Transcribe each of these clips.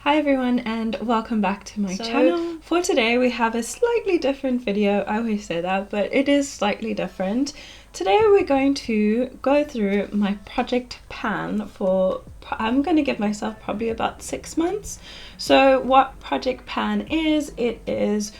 Hi everyone and welcome back to my channel. For today we have a slightly different video. I always say that, but it is slightly different. Today we're going to go through my project pan for, I'm going to give myself probably about 6 months. So what project pan is, it is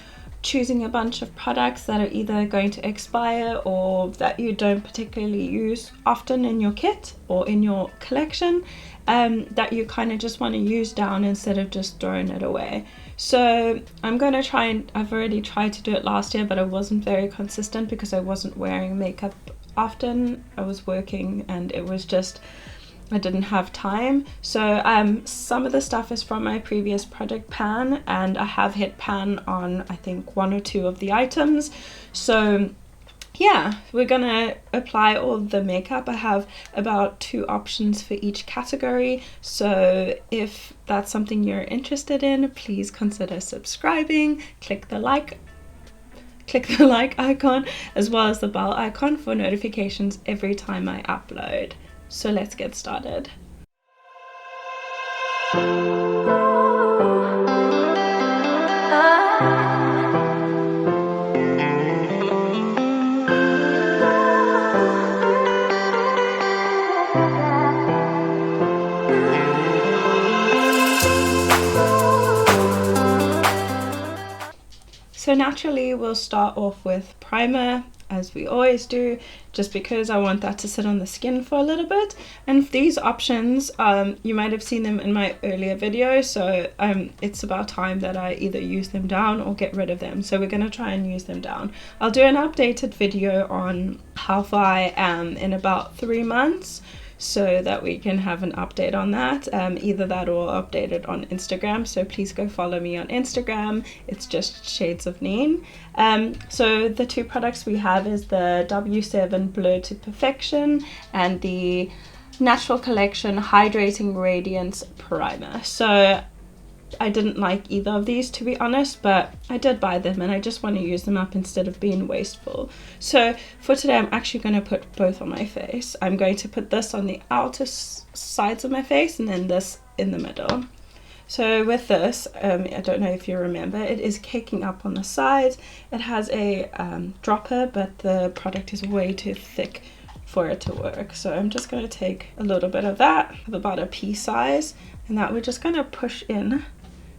choosing a bunch of products that are either going to expire or that you don't particularly use often in your kit or in your collection, that you kind of just want to use down instead of just throwing it away. So I'm going to try, and I've already tried to do it last year, but I wasn't very consistent because I wasn't wearing makeup often. I was working and it was just, I didn't have time. So some of the stuff is from my previous project pan, and I have hit pan on I think 1 or 2 of the items. So yeah, we're gonna apply all the makeup. I have about 2 options for each category, so if that's something you're interested in, please consider subscribing. Click the like icon as well as the bell icon for notifications every time I upload. So let's get started. So naturally we'll start off with primer, as we always do, just because I want that to sit on the skin for a little bit. And these options, you might have seen them in my earlier video, so it's about time that I either use them down or get rid of them. So we're going to try and use them down. I'll do an updated video on how far I am in about 3 months, so that we can have an update on that. Either that or update it on Instagram, so please go follow me on Instagram. It's just Shades of Neen. So the 2 products we have is the W7 Blur to Perfection and the Natural Collection Hydrating Radiance Primer. So I didn't like either of these, to be honest, but I did buy them and I just want to use them up instead of being wasteful. So for today I'm actually going to put both on my face. I'm going to put this on the outer sides of my face and then this in the middle. So with this, I don't know if you remember, it is caking up on the sides. It has a dropper, but the product is way too thick for it to work. So I'm just going to take a little bit of that, of about a pea size, and that we're just going to push in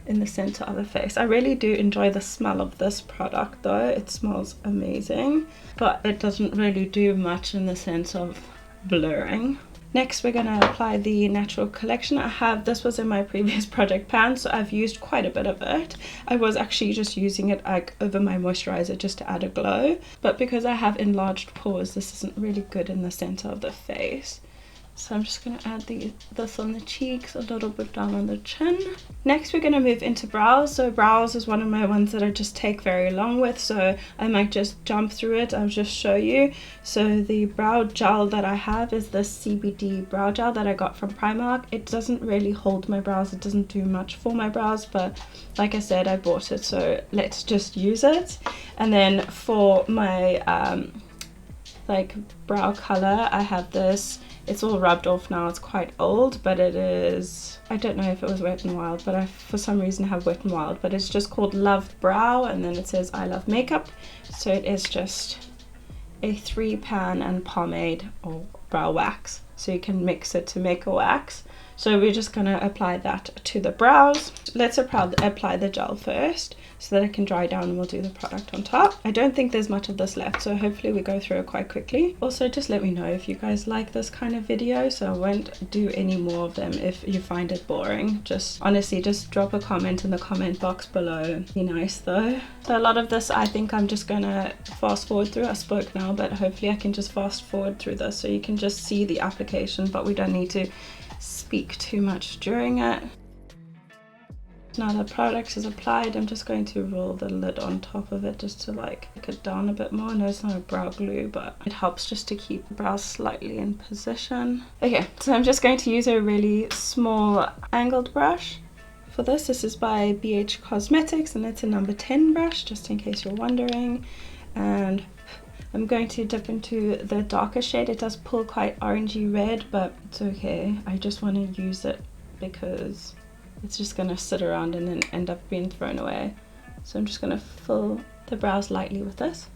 the center of the face. I really do enjoy the smell of this product though. It smells amazing, but it doesn't really do much in the sense of blurring. Next we're going to apply the Natural Collection. This was in my previous project pan, so I've used quite a bit of it. I was actually just using it like over my moisturizer just to add a glow, but because I have enlarged pores, this isn't really good in the center of the face. So I'm just going to add this on the cheeks, a little bit down on the chin. Next we're going to move into brows. So brows is one of my ones that I just take very long with, so I might just jump through it. I'll just show you. So the brow gel that I have is the CBD brow gel that I got from Primark. It doesn't really hold my brows, it doesn't do much for my brows, but like I said, I bought it, so let's just use it. And then for my like brow color, I have this. It's all rubbed off now, it's quite old, but it is, I don't know if it was Wet n Wild, but I for some reason have Wet n Wild, but it's just called Love Brow, and then it says I love makeup. So it is just a 3 pan and pomade or brow wax, so you can mix it to make a wax. So we're just going to apply that to the brows. Let's apply the gel first so that it can dry down, and we'll do the product on top. I don't think there's much of this left, so hopefully we go through it quite quickly. Also, just let me know if you guys like this kind of video, so I won't do any more of them if you find it boring. Just honestly, just drop a comment in the comment box below. Be nice though. So a lot of this I think I'm just gonna fast forward through. I spoke now, but hopefully I can just fast forward through this so you can just see the application, but we don't need to speak too much during it. Now the product is applied, I'm just going to roll the lid on top of it just to like take it down a bit more. I know it's not a brow glue, but it helps just to keep the brows slightly in position. Okay, so I'm just going to use a really small angled brush for this. This is by BH Cosmetics and it's a number 10 brush, just in case you're wondering. And I'm going to dip into the darker shade. It does pull quite orangey red, but it's okay. I just want to use it because it's just gonna sit around and then end up being thrown away. So I'm just gonna fill the brows lightly with this.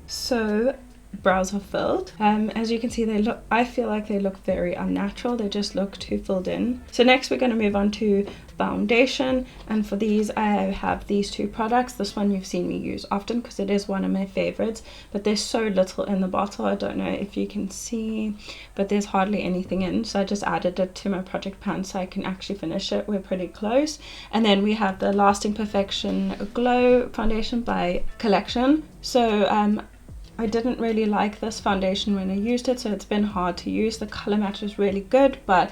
So brows are filled. As you can see, I feel like they look very unnatural. They just look too filled in. So next we're going to move on to foundation, and for these I have these two products. This one you've seen me use often because it is one of my favorites, but there's so little in the bottle. I don't know if you can see, but there's hardly anything in, so I just added it to my project pan so I can actually finish it. We're pretty close. And then we have the Lasting Perfection Glow foundation by Collection. So I didn't really like this foundation when I used it, so it's been hard to use. The color match is really good, but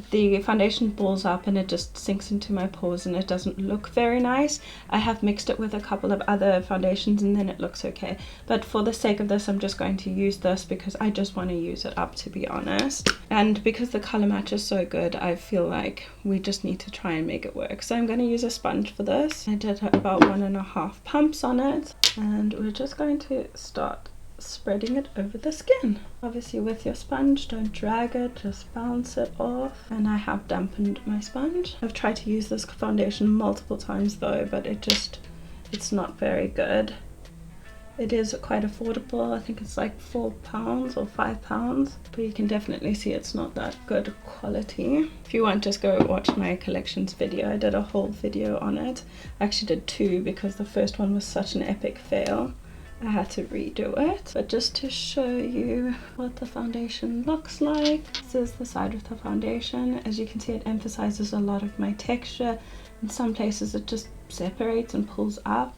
the foundation balls up and it just sinks into my pores and it doesn't look very nice. I have mixed it with a couple of other foundations and then it looks okay, but for the sake of this I'm just going to use this because I just want to use it up, to be honest. And because the color match is so good, I feel like we just need to try and make it work. So I'm going to use a sponge for this. I did about 1.5 pumps on it, and we're just going to start spreading it over the skin. Obviously with your sponge, don't drag it, just bounce it off. And I have dampened my sponge. I've tried to use this foundation multiple times though, but it's not very good. It is quite affordable. I think it's like £4 or £5, but you can definitely see it's not that good quality. If you want, just go watch my collections video. I did a whole video on it. I actually did two because the first one was such an epic fail. I had to redo it. But just to show you what the foundation looks like, this is the side with the foundation. As you can see, it emphasizes a lot of my texture. In some places it just separates and pulls up.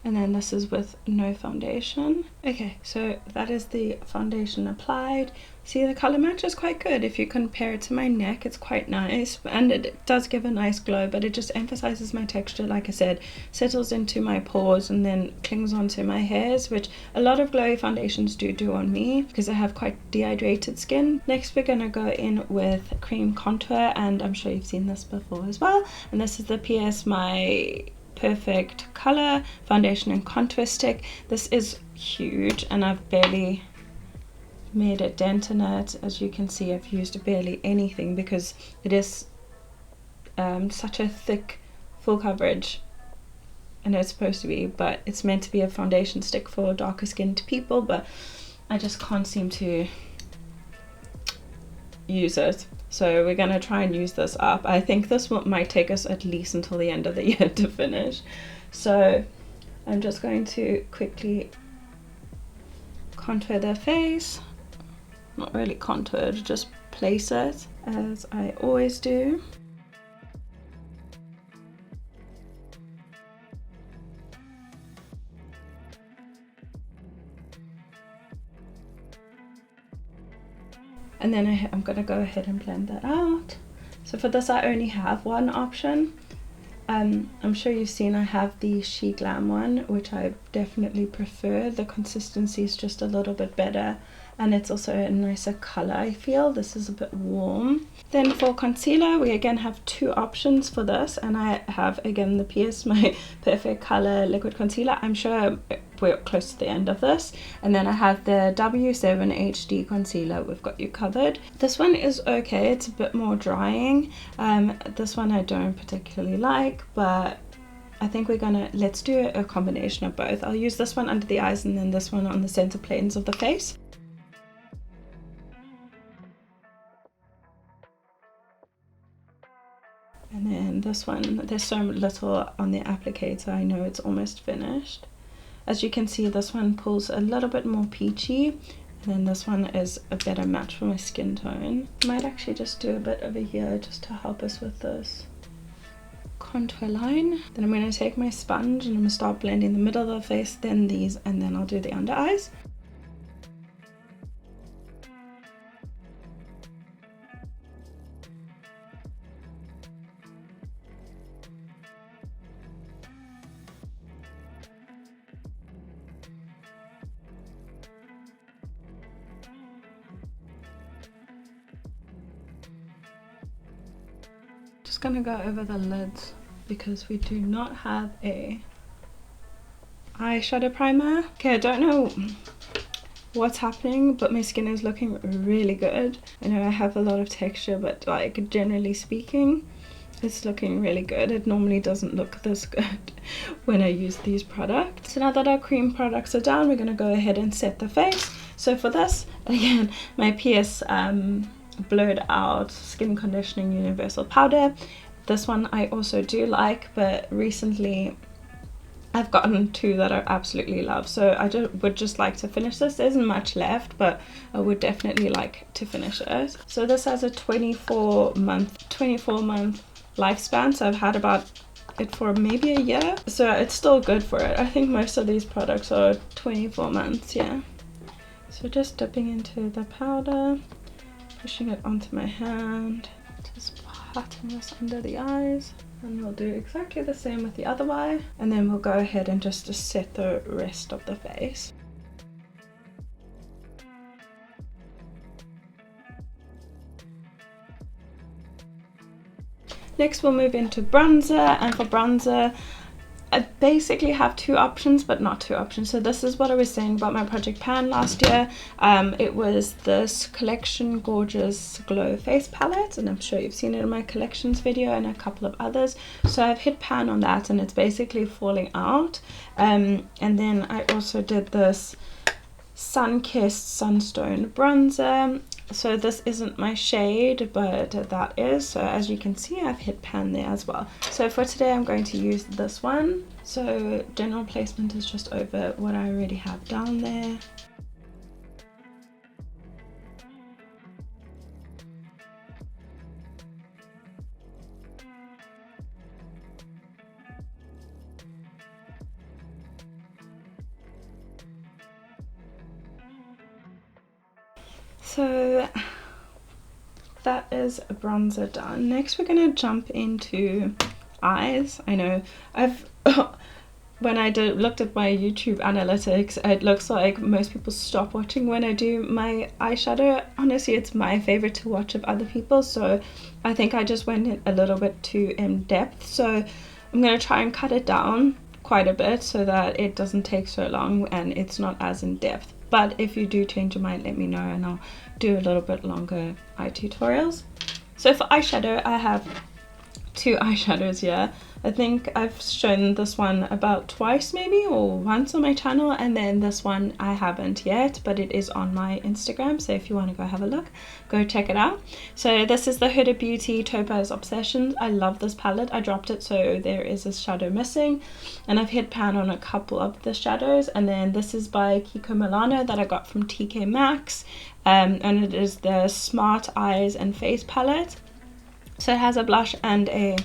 And then this is with no foundation. Okay, so that is the foundation applied. See, the color match is quite good. If you compare it to my neck, it's quite nice, and it does give a nice glow, but it just emphasizes my texture. Like I said, settles into my pores and then clings onto my hairs, which a lot of glowy foundations do on me because I have quite dehydrated skin. Next we're gonna go in with cream contour, and I'm sure you've seen this before as well, and this is the PS My Perfect Color foundation and contour stick. This is huge and I've barely made a dent in it. As you can see, I've used barely anything because it is such a thick full coverage, and it's supposed to be, but it's meant to be a foundation stick for darker skinned people, but I just can't seem to use it. So we're gonna try and use this up. I think this might take us at least until the end of the year to finish. So I'm just going to quickly contour their face. Not really contour, just place it as I always do. And then I'm going to go ahead and blend that out. So for this I only have one option. I'm sure you've seen I have the She Glam one, which I definitely prefer. The consistency is just a little bit better, and it's also a nicer color. I feel this is a bit warm. Then for concealer, we again have two options for this, and I have again the PS My Perfect Color liquid concealer. I'm sure we're close to the end of this. And then I have the W7 HD concealer. We've got you covered. This one is okay, it's a bit more drying. This one I don't particularly like, but I think let's do a combination of both. I'll use this one under the eyes and then this one on the center planes of the face. And then this one, there's so little on the applicator, I know it's almost finished. As you can see, this one pulls a little bit more peachy, and then this one is a better match for my skin tone. I might actually just do a bit over here just to help us with this contour line. Then I'm going to take my sponge and I'm going to start blending the middle of the face, then these, and then I'll do the under eyes. Just gonna go over the lids because we do not have a eyeshadow primer. Okay, I don't know what's happening, but my skin is looking really good. I know I have a lot of texture, but like generally speaking, it's looking really good. It normally doesn't look this good when I use these products. So now that our cream products are done, we're going to go ahead and set the face. So for this, again, my PS blurred out skin conditioning universal powder. This one I also do like, but recently I've gotten two that I absolutely love, so I would just like to finish this. There isn't much left, but I would definitely like to finish it. So this has a 24 month lifespan, so I've had about it for maybe a year, so it's still good for it. I think most of these products are 24 months, yeah. So just dipping into the powder, pushing it onto my hand, just patting this under the eyes. And we'll do exactly the same with the other eye, and then we'll go ahead and just set the rest of the face. Next we'll move into bronzer, and for bronzer I basically have two options, but not two options. So this is what I was saying about my Project Pan last year. It was this Collection Gorgeous Glow Face Palette, and I'm sure you've seen it in my collections video and a couple of others. So I've hit pan on that and it's basically falling out. And then I also did this Sun-Kissed Sunstone Bronzer. So this isn't my shade, but that is. So as you can see, I've hit pan there as well. So for today, I'm going to use this one. So general placement is just over what I already have down there. So that is a bronzer done. Next we're going to jump into eyes. I know I've when I looked at my YouTube analytics, it looks like most people stop watching when I do my eyeshadow. Honestly, it's my favorite to watch of other people, so I think I just went a little bit too in depth. So I'm going to try and cut it down quite a bit so that it doesn't take so long and it's not as in depth. But if you do change your mind, let me know and I'll do a little bit longer eye tutorials. So for eyeshadow, I have two eyeshadows here. I think I've shown this one about twice maybe, or once on my channel, and then this one I haven't yet, but it is on my Instagram, so if you want to go have a look, go check it out. So this is the Huda Beauty Topaz Obsessions. I love this palette. I dropped it, so there is a shadow missing, and I've hit pan on a couple of the shadows. And then this is by Kiko Milano that I got from TK Maxx, and it is the Smart Eyes and Face palette. So it has a blush and a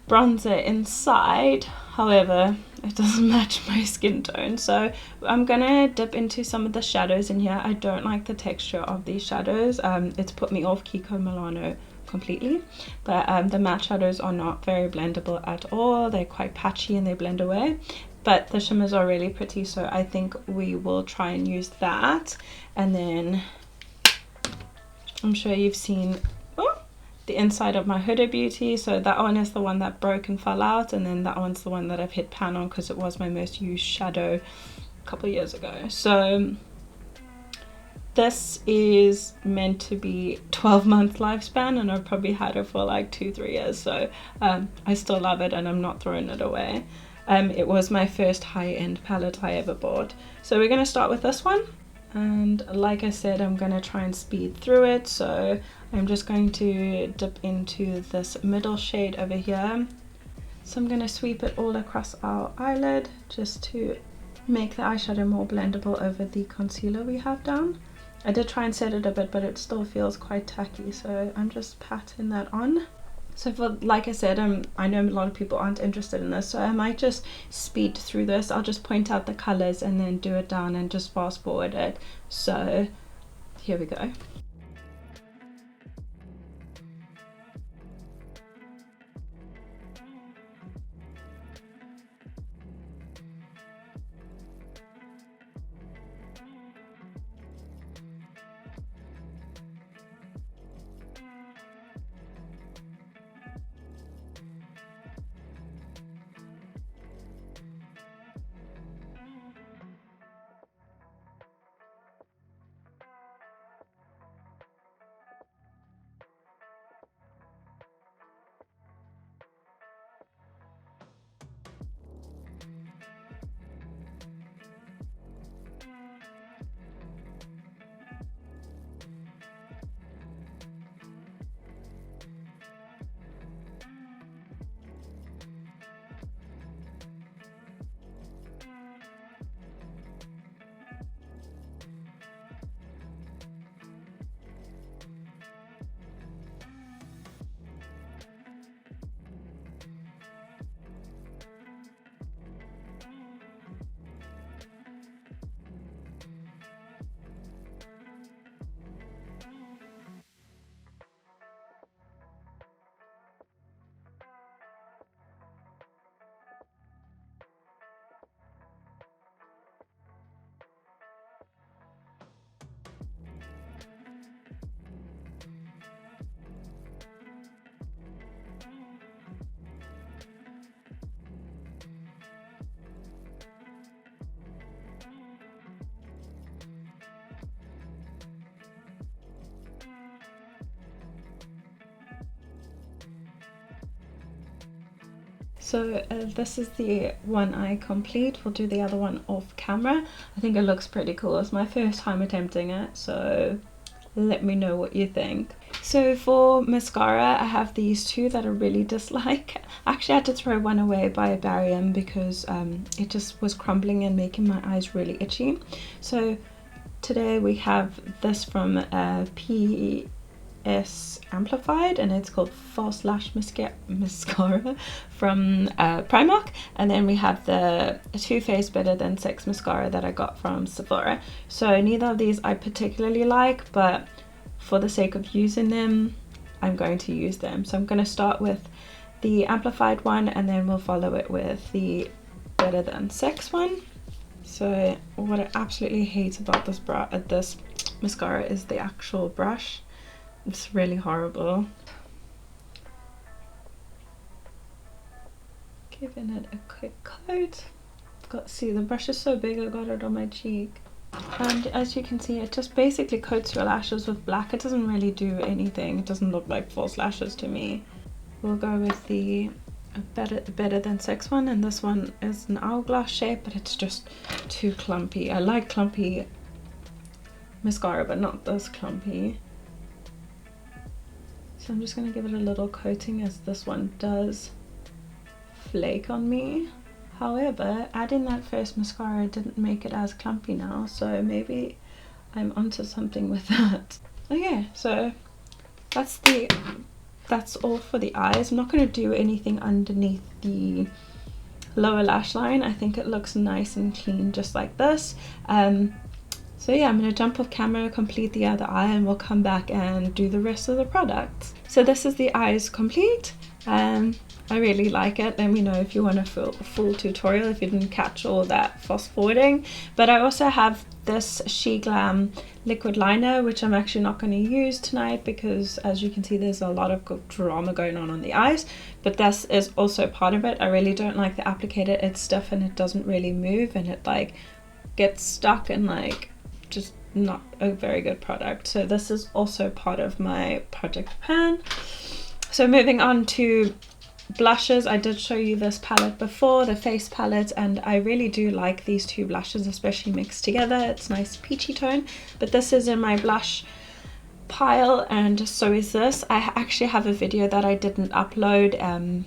bronzer inside, however it doesn't match my skin tone, so I'm gonna dip into some of the shadows in here. I don't like the texture of these shadows. It's put me off Kiko Milano completely, but the matte shadows are not very blendable at all. They're quite patchy and they blend away, but the shimmers are really pretty, so I think we will try and use that. And then I'm sure you've seen the inside of my Huda Beauty, so that one is the one that broke and fell out, and then that one's the one that I've hit pan on because it was my most used shadow a couple of years ago. So this is meant to be 12-month lifespan, and I've probably had it for like 2-3 years, so I still love it and I'm not throwing it away. It was my first high-end palette I ever bought. So we're going to start with this one. And like I said, I'm going to try and speed through it, so I'm just going to dip into this middle shade over here. So I'm going to sweep it all across our eyelid just to make the eyeshadow more blendable over the concealer we have down. I did try and set it a bit, but it still feels quite tacky, so I'm just patting that on. So for, like I said, I know a lot of people aren't interested in this, so I might just speed through this. I'll just point out the colors and then do it down and just fast forward it. So here we go. So this is the one eye complete. We'll do the other one off camera. I think it looks pretty cool. It's my first time attempting it, so let me know what you think. So for mascara, I have these two that I really dislike. Actually, I had to throw one away by barium because it just was crumbling and making my eyes really itchy. So today we have this from PS Amplified, and it's called False Lash Mascara from Primark. And then we have the Too Faced Better Than Sex mascara that I got from Sephora. So neither of these I particularly like, but for the sake of using them, I'm going to use them. So I'm going to start with the Amplified one, and then we'll follow it with the Better Than Sex one. So what I absolutely hate about this mascara is the actual brush. It's really horrible. Giving it a quick coat. See, the brush is so big I got it on my cheek. And as you can see, it just basically coats your lashes with black. It doesn't really do anything. It doesn't look like false lashes to me. We'll go with the Better Than Sex one, and this one is an hourglass shape, but it's just too clumpy. I like clumpy mascara, but not this clumpy. So I'm just going to give it a little coating, as this one does flake on me. However, adding that first mascara didn't make it as clumpy now, so maybe I'm onto something with that. Okay, so that's all for the eyes. I'm not going to do anything underneath the lower lash line. I think it looks nice and clean just like this. So yeah, I'm going to jump off camera, complete the other eye, and we'll come back and do the rest of the products. So this is the eyes complete. I really like it. Let me know if you want a full tutorial if you didn't catch all that fast forwarding. But I also have this She Glam liquid liner, which I'm actually not going to use tonight because, as you can see, there's a lot of drama going on the eyes. But this is also part of it. I really don't like the applicator. It's stiff and it doesn't really move, and it like gets stuck and like just not a very good product. So this is also part of my project pan. So moving on to blushes, I did show you this palette before, the face palette, and I really do like these two blushes, especially mixed together. It's nice peachy tone, but this is in my blush pile, and so is this. I actually have a video that I didn't upload.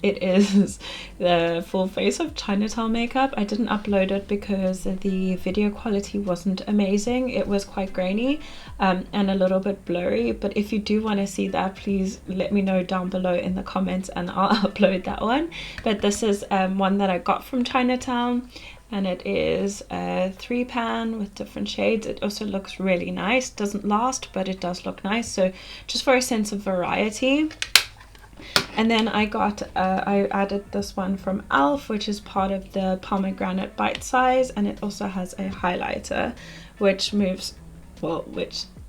It is the full face of Chinatown makeup. I didn't upload it because the video quality wasn't amazing. It was quite grainy and a little bit blurry, but if you do want to see that, please let me know down below in the comments and I'll upload that one. But this is one that I got from Chinatown, and it is a 3-pan with different shades. It also looks really nice. Doesn't last, but it does look nice, so just for a sense of variety. And then I added this one from e.l.f., which is part of the pomegranate bite size, and it also has a highlighter which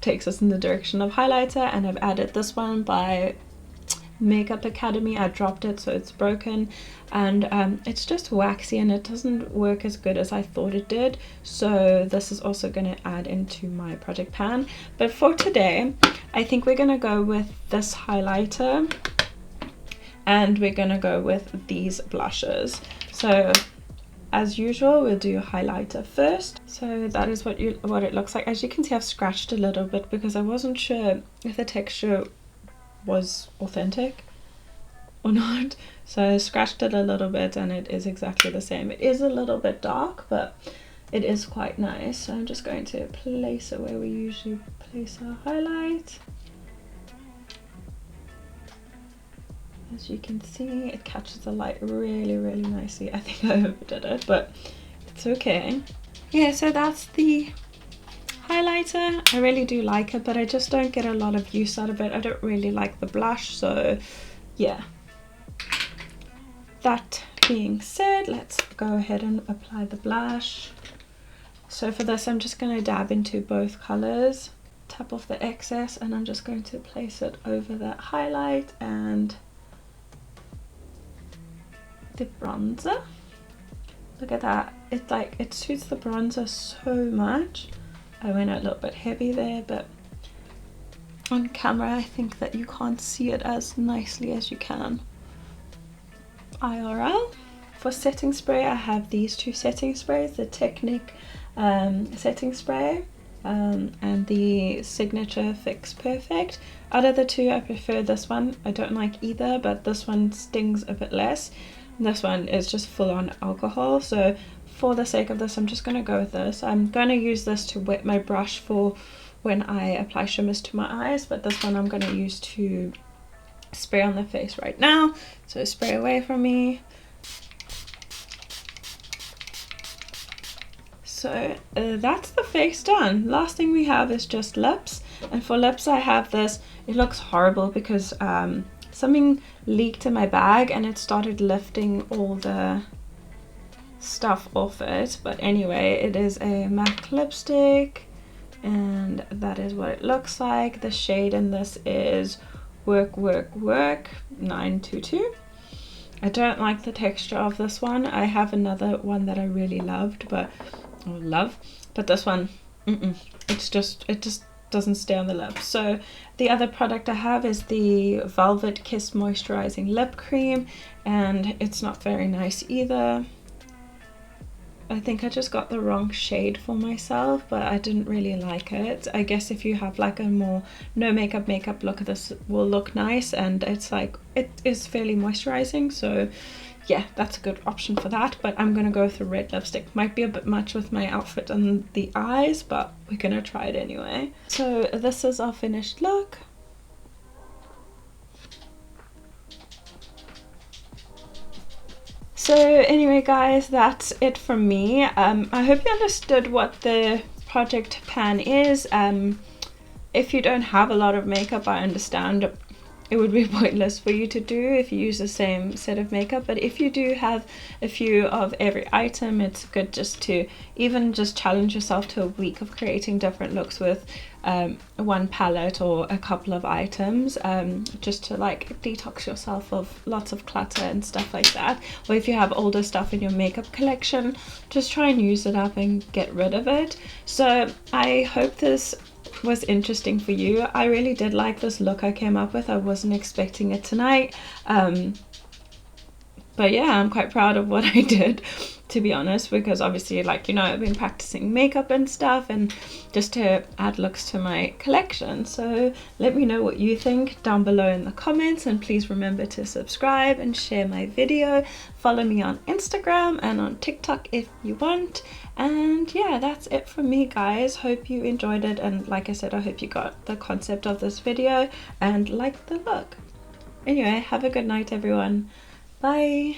takes us in the direction of highlighter. And I've added this one by Makeup Academy. I dropped it, so it's broken, and it's just waxy and it doesn't work as good as I thought it did. So this is also going to add into my project pan. But for today, I think we're going to go with this highlighter, and we're gonna go with these blushes. So as usual, we'll do highlighter first. So that is what it looks like. As you can see, I've scratched a little bit because I wasn't sure if the texture was authentic or not. So I scratched it a little bit and it is exactly the same. It is a little bit dark, but it is quite nice. So I'm just going to place it where we usually place our highlight. As you can see, it catches the light really, really nicely. I think I overdid it, but it's okay. Yeah, so that's the highlighter. I really do like it, but I just don't get a lot of use out of it. I don't really like the blush, so yeah. That being said, let's go ahead and apply the blush. So for this, I'm just going to dab into both colors, tap off the excess, and I'm just going to place it over that highlight and the bronzer. Look at that. It's like it suits the bronzer so much. I went a little bit heavy there, but on camera I think that you can't see it as nicely as you can IRL. For setting spray, I have these two setting sprays, the Technique setting spray and the Signature Fix Perfect. Out of the two, I prefer this one. I don't like either, but this one stings a bit less. This one is just full on alcohol, so for the sake of this, I'm just going to go with this. I'm going to use this to wet my brush for when I apply shimmers to my eyes, but this one I'm going to use to spray on the face right now. So spray away from me. So that's the face done. Last thing we have is just lips, and for lips I have this. It looks horrible because something leaked in my bag and it started lifting all the stuff off it, but anyway, it is a MAC lipstick and that is what it looks like. The shade in this is Work 922. I don't like the texture of this one. I have another one that I really loved, but this one it just doesn't stay on the lips. So the other product I have is the Velvet Kiss moisturizing lip cream, and it's not very nice either. I think I just got the wrong shade for myself, but I didn't really like it. I guess if you have like a more no makeup look, this will look nice, and it's like it is fairly moisturizing, so yeah, that's a good option for that. But I'm gonna go with the red lipstick. Might be a bit much with my outfit and the eyes, but we're gonna try it anyway. So this is our finished look. So anyway guys, that's it from me. I hope you understood what the project pan is. If you don't have a lot of makeup, I understand it would be pointless for you to do if you use the same set of makeup, but if you do have a few of every item, it's good just to even just challenge yourself to a week of creating different looks with one palette or a couple of items, just to like detox yourself of lots of clutter and stuff like that. Or if you have older stuff in your makeup collection, just try and use it up and get rid of it. So I hope this was interesting for you. I really did like this look I came up with. I wasn't expecting it tonight, but yeah, I'm quite proud of what I did, to be honest, because obviously, like, you know, I've been practicing makeup and stuff, and just to add looks to my collection. So let me know what you think down below in the comments, and please remember to subscribe and share my video. Follow me on Instagram and on TikTok if you want. And yeah, that's it from me, guys. Hope you enjoyed it, and like I said, I hope you got the concept of this video and liked the look. Anyway, have a good night, everyone. Bye.